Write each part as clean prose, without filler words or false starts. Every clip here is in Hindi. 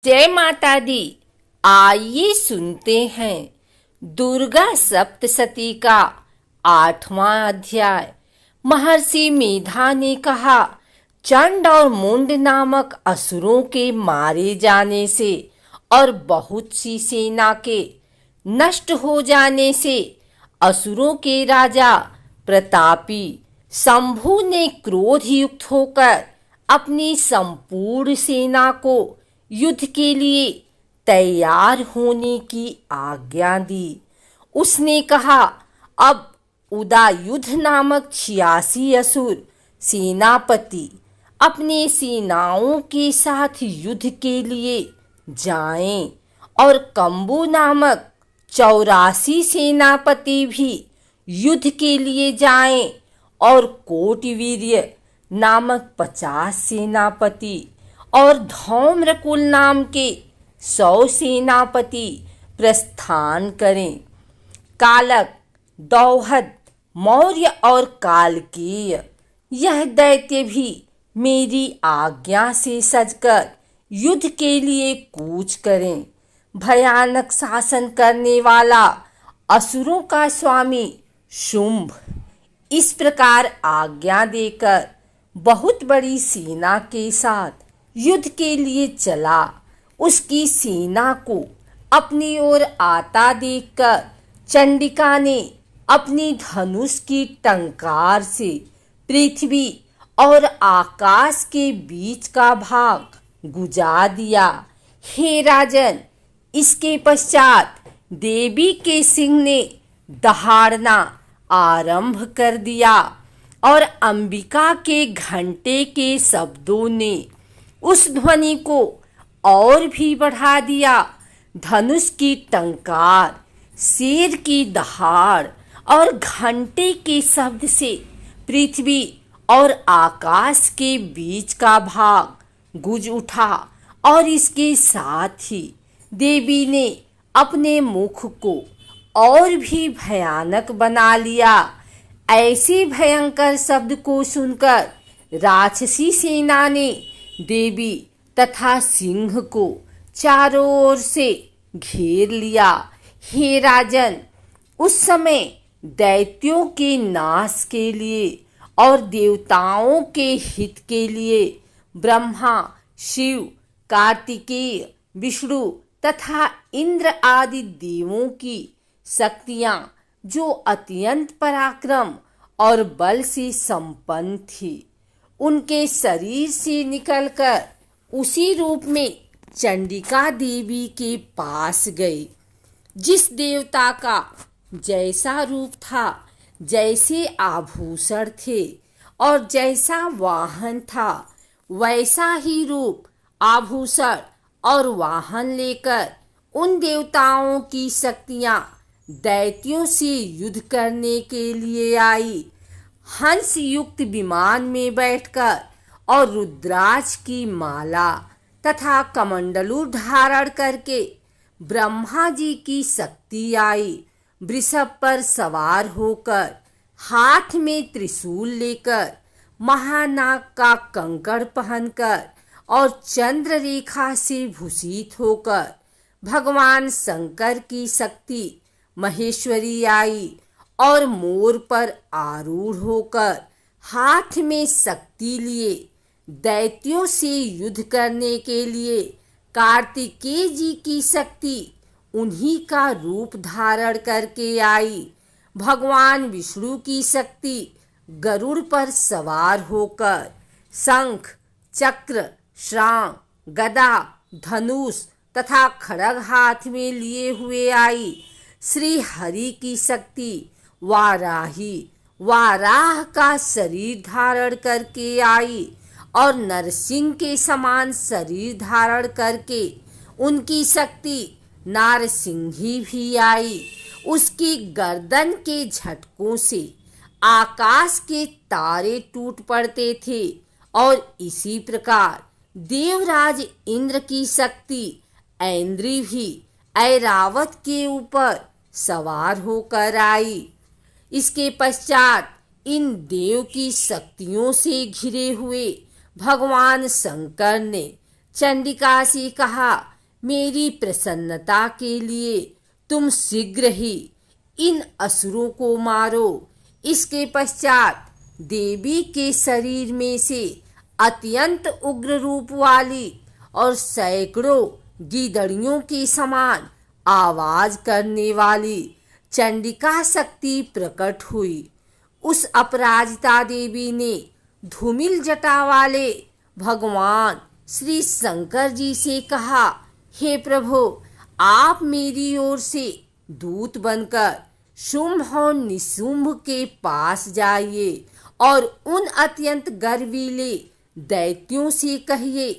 जय माता दी। आइए सुनते हैं दुर्गा सप्तशती का 8वां अध्याय। महर्षि मेधा ने कहा, चंड और मुंड नामक असुरों के मारे जाने से और बहुत सी सेना के नष्ट हो जाने से असुरों के राजा प्रतापी शंभु ने क्रोध युक्त होकर अपनी संपूर्ण सेना को युद्ध के लिए तैयार होने की आज्ञा दी। उसने कहा, अब उदायुध नामक 86 असुर सेनापति अपने सेनाओं के साथ युद्ध के लिए जाएं और कंबु नामक 84 सेनापति भी युद्ध के लिए जाएं और कोटिवीर्य नामक 50 सेनापति और धौम्रकुल नाम के 100 सेनापति प्रस्थान करें। कालक, दौहद, मौर्य और कालकेय यह दैत्य भी मेरी आज्ञा से सजकर युद्ध के लिए कूच करें। भयानक शासन करने वाला असुरों का स्वामी शुंभ इस प्रकार आज्ञा देकर बहुत बड़ी सेना के साथ युद्ध के लिए चला। उसकी सेना को अपनी ओर आता देखकर चंडिका ने अपनी धनुष की टंकार से पृथ्वी और आकाश के बीच का भाग गुजा दिया। हे राजन, इसके पश्चात देवी के सिंह ने दहाड़ना आरंभ कर दिया और अंबिका के घंटे के शब्दों ने उस ध्वनि को और भी बढ़ा दिया। धनुष की टंकार, शेर की दहाड़ और घंटे के शब्द से पृथ्वी और आकाश के बीच का भाग गुज उठा और इसके साथ ही देवी ने अपने मुख को और भी भयानक बना लिया। ऐसे भयंकर शब्द को सुनकर राक्षसी सेना ने देवी तथा सिंह को चारों ओर से घेर लिया। हे राजन, उस समय दैत्यों के नाश के लिए और देवताओं के हित के लिए ब्रह्मा, शिव, कार्तिकेय, विष्णु तथा इंद्र आदि देवों की शक्तियां जो अत्यंत पराक्रम और बल से संपन्न थी, उनके शरीर से निकलकर उसी रूप में चंडिका देवी के पास गए। जिस देवता का जैसा रूप था, जैसे आभूषण थे और जैसा वाहन था, वैसा ही रूप, आभूषण और वाहन लेकर उन देवताओं की शक्तियां दैत्यों से युद्ध करने के लिए आई। हंस युक्त विमान में बैठकर और रुद्राक्ष की माला तथा कमंडलू धारण करके ब्रह्मा जी की शक्ति आई। वृषभ पर सवार होकर, हाथ में त्रिशूल लेकर, महानाग का कंकड़ पहनकर और चंद्र रेखा से भूषित होकर भगवान शंकर की शक्ति महेश्वरी आई और मोर पर आरूढ़ होकर हाथ में शक्ति लिए दैत्यों से युद्ध करने के लिए कार्तिकेय जी की शक्ति उन्हीं का रूप धारण करके आई। भगवान विष्णु की शक्ति गरुड़ पर सवार होकर शंख, चक्र, श्रांग, गदा, धनुष तथा खड्ग हाथ में लिए हुए आई। श्री हरि की शक्ति वाराही, वाराह का शरीर धारण करके आई और नरसिंह के समान शरीर धारण करके उनकी शक्ति नारसिंही भी आई। उसकी गर्दन के झटकों से आकाश के तारे टूट पड़ते थे और इसी प्रकार देवराज इंद्र की शक्ति ऐन्द्री भी ऐरावत के ऊपर सवार होकर आई। इसके पश्चात इन देव की शक्तियों से घिरे हुए भगवान शंकर ने चंडिका से कहा, मेरी प्रसन्नता के लिए तुम शीघ्र ही इन असुरों को मारो। इसके पश्चात देवी के शरीर में से अत्यंत उग्र रूप वाली और सैकड़ों गीदड़ियों के समान आवाज करने वाली चंडिका शक्ति प्रकट हुई। उस अपराजिता देवी ने धूमिल जटा वाले भगवान श्री शंकर जी से कहा, हे प्रभु, आप मेरी ओर से दूत बनकर शुंभ और निशुंभ के पास जाइए और उन अत्यंत गर्वीले दैत्यों से कहिए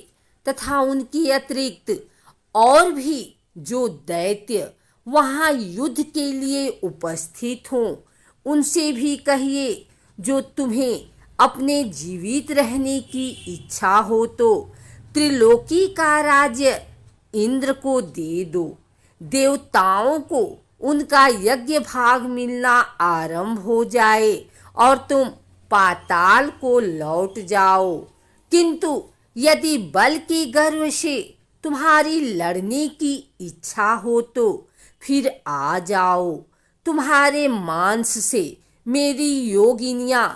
तथा उनके अतिरिक्त और भी जो दैत्य वहां युद्ध के लिए उपस्थित हों, उनसे भी कहिए, जो तुम्हें अपने जीवित रहने की इच्छा हो तो त्रिलोकी का राज्य इंद्र को दे दो। देवताओं को उनका यज्ञ भाग मिलना आरंभ हो जाए और तुम पाताल को लौट जाओ। किंतु यदि बल के गर्व से तुम्हारी लड़ने की इच्छा हो तो फिर आ जाओ। तुम्हारे मांस से मेरी योगिनियां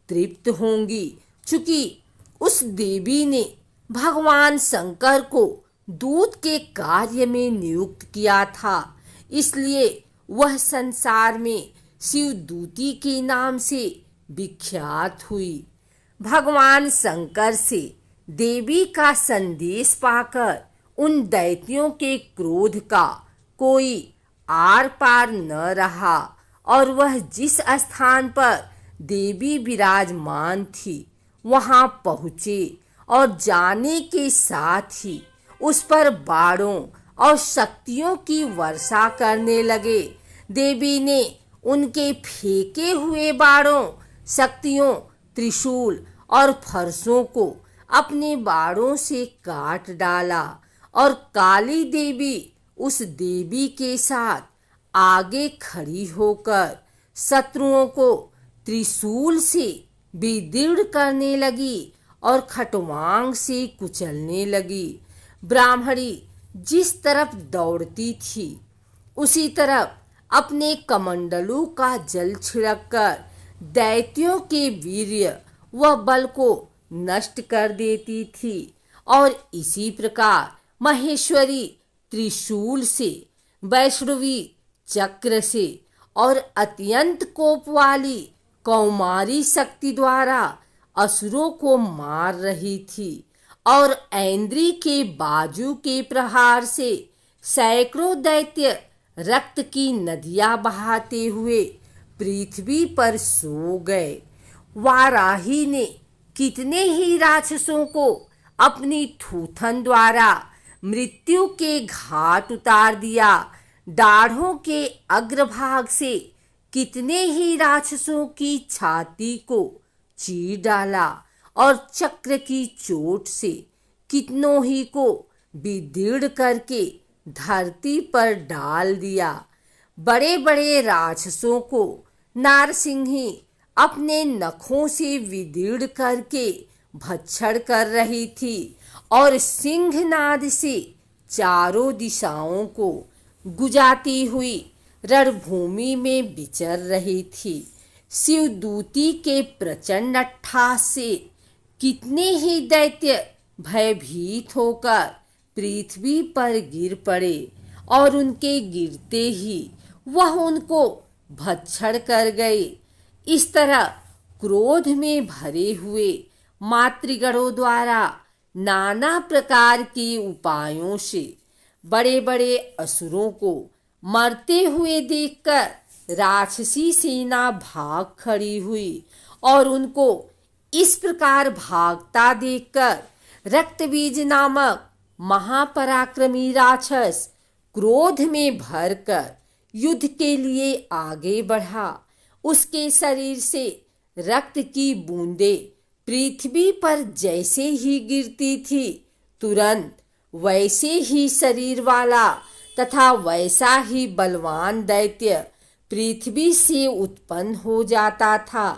तृप्त होंगी। चूंकि उस देवी ने भगवान शंकर को दूत के कार्य में नियुक्त किया था, इसलिए वह संसार में शिवदूती के नाम से विख्यात हुई। भगवान शंकर से देवी का संदेश पाकर उन दैत्यों के क्रोध का कोई आर पार न रहा और वह जिस स्थान पर देवी विराजमान थी वहां पहुँचे और जाने के साथ ही उस पर बाणों और शक्तियों की वर्षा करने लगे। देवी ने उनके फेंके हुए बाणों, शक्तियों, त्रिशूल और फरसों को अपने बाणों से काट डाला और काली देवी उस देवी के साथ आगे खड़ी होकर शत्रुओं को त्रिशूल से विदीर्ण करने लगी और खटवांग से कुचलने लगी। ब्राह्मणी जिस तरफ दौड़ती थी उसी तरफ अपने कमंडलू का जल छिड़ककर दैत्यों के वीर्य व बल को नष्ट कर देती थी और इसी प्रकार महेश्वरी त्रिशूल से, वैष्णवी चक्र से और अत्यंत कोप वाली कौमारी शक्ति द्वारा असुरों को मार रही थी और ऐन्द्री के बाजू के प्रहार से सैकड़ों दैत्य रक्त की नदियां बहाते हुए पृथ्वी पर सो गए। वाराही ने कितने ही राक्षसों को अपनी थूथन द्वारा मृत्यु के घाट उतार दिया। दाढ़ों के अग्रभाग से कितने ही राक्षसों की छाती को चीर डाला और चक्र की चोट से कितनों ही को विदीर्ण करके धरती पर डाल दिया। बड़े बड़े राक्षसों को नारसिंही अपने नखों से विदीर्ण करके भक्षण कर रही थी और सिंहनाद से चारों दिशाओं को गुजाती हुई रणभूमि में विचर रही थी। शिवदूती के प्रचंड अट्टहास से कितने ही दैत्य भयभीत होकर पृथ्वी पर गिर पड़े और उनके गिरते ही वह उनको भक्षण कर गए। इस तरह क्रोध में भरे हुए मातृगणों द्वारा नाना प्रकार के उपायों से बड़े बड़े असुरों को मरते हुए देखकर राक्षसी सेना भाग खड़ी हुई और उनको इस प्रकार भागता देखकर रक्तबीज नामक महापराक्रमी राक्षस क्रोध में भरकर युद्ध के लिए आगे बढ़ा। उसके शरीर से रक्त की बूंदें पृथ्वी पर जैसे ही गिरती थी, तुरंत वैसे ही शरीर वाला तथा वैसा ही बलवान दैत्य पृथ्वी से उत्पन्न हो जाता था।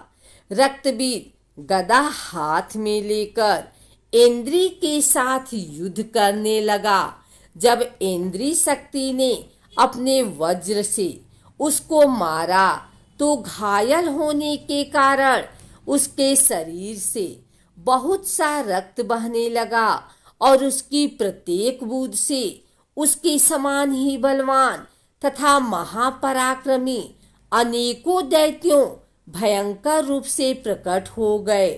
रक्तबीज गदा हाथ में लेकर इंद्री के साथ युद्ध करने लगा। जब इंद्री शक्ति ने अपने वज्र से उसको मारा तो घायल होने के कारण उसके शरीर से बहुत सा रक्त बहने लगा और उसकी प्रत्येक बूंद से उसके समान ही बलवान तथा महापराक्रमी अनेकों दैत्यों भयंकर रूप से प्रकट हो गए।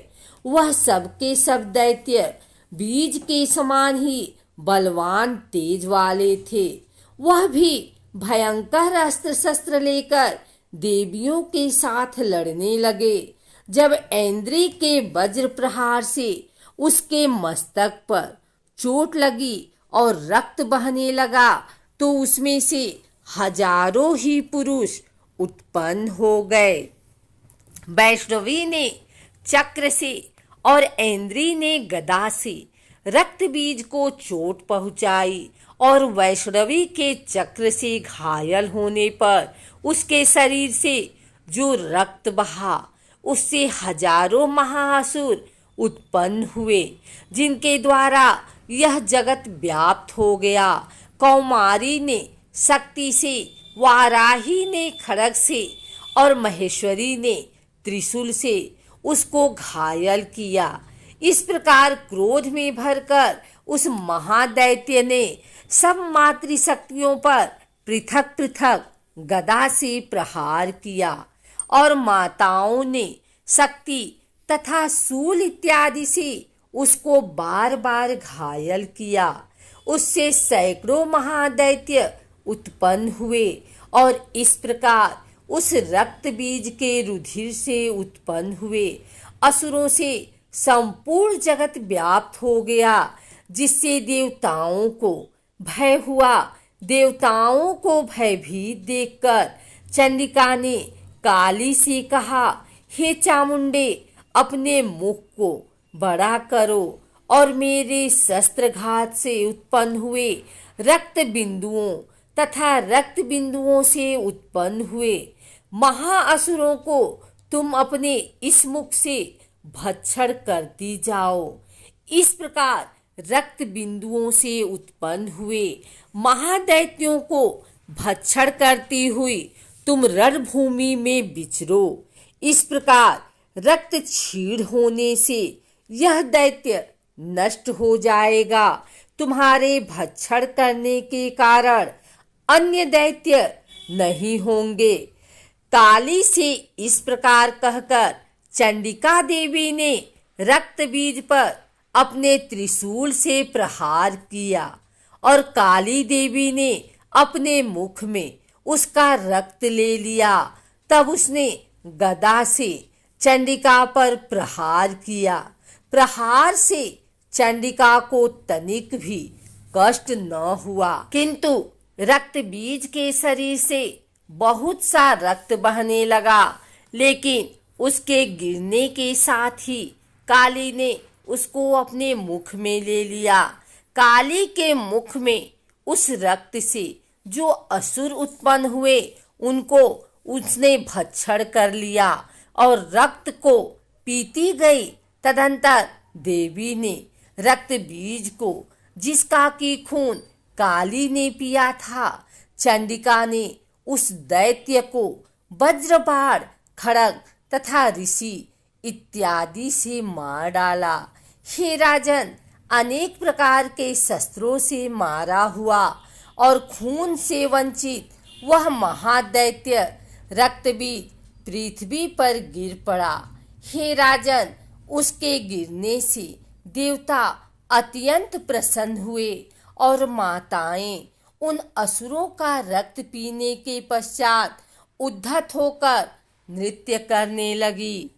वह सबके सब दैत्य बीज के समान ही बलवान तेज वाले थे। वह भी भयंकर अस्त्र शस्त्र लेकर देवियों के साथ लड़ने लगे। जब ऐन्द्री के वज्र प्रहार से उसके मस्तक पर चोट लगी और रक्त बहने लगा तो उसमें से हजारों ही पुरुष उत्पन्न हो गए। वैष्णवी ने चक्र से और ऐन्द्री ने गदा से रक्त बीज को चोट पहुंचाई और वैष्णवी के चक्र से घायल होने पर उसके शरीर से जो रक्त बहा उससे हजारों महाअसुर उत्पन्न हुए जिनके द्वारा यह जगत व्याप्त हो गया। कौमारी ने शक्ति से, वाराही ने खड्ग से और महेश्वरी ने त्रिशूल से उसको घायल किया। इस प्रकार क्रोध में भरकर उस महादैत्य ने सब मातृशक्तियों पर पृथक पृथक गदा से प्रहार किया और माताओं ने शक्ति तथा शूल इत्यादि से उसको बार बार घायल किया। उससे सैकड़ों महादैत्य उत्पन्न हुए और इस प्रकार उस रक्त बीज के रुधिर से उत्पन्न हुए असुरों से संपूर्ण जगत व्याप्त हो गया, जिससे देवताओं को भय हुआ। देवताओं को भयभीत देखकर चंडिका ने काली से कहा, हे चामुंडे, अपने मुख को बड़ा करो और मेरे शस्त्रघात से उत्पन्न हुए रक्त बिंदुओं तथा रक्त बिंदुओं से उत्पन्न हुए महाअसुरों को तुम अपने इस मुख से भक्षण करती जाओ। इस प्रकार रक्त बिंदुओं से उत्पन्न हुए महादैत्यों को भक्षण करती हुई तुम रणभूमि में विचरो। इस प्रकार रक्त क्षीण होने से यह दैत्य नष्ट हो जाएगा। तुम्हारे भक्षण करने के कारण अन्य दैत्य नहीं होंगे। काली से इस प्रकार कहकर चंडिका देवी ने रक्त बीज पर अपने त्रिशूल से प्रहार किया और काली देवी ने अपने मुख में उसका रक्त ले लिया। तब उसने गदा से चंडिका पर प्रहार किया। प्रहार से चंडिका को तनिक भी कष्ट न हुआ, किंतु रक्त बीज के शरीर से बहुत सा रक्त बहने लगा। लेकिन उसके गिरने के साथ ही काली ने उसको अपने मुख में ले लिया। काली के मुख में उस रक्त से जो असुर उत्पन्न हुए उनको उसने भक्षण कर लिया और रक्त को पीती गई। तदंतर देवी ने रक्त बीज को, जिसका की खून काली ने पिया था, चंडिका ने उस दैत्य को वज्रबाण, खड्ग तथा ऋषि इत्यादि से मार डाला। हे राजन, अनेक प्रकार के शस्त्रों से मारा हुआ और खून से वंचित वह महादैत्य रक्तबीज पृथ्वी पर गिर पड़ा। हे राजन, उसके गिरने से देवता अत्यंत प्रसन्न हुए और माताएं उन असुरों का रक्त पीने के पश्चात उद्धत होकर नृत्य करने लगी।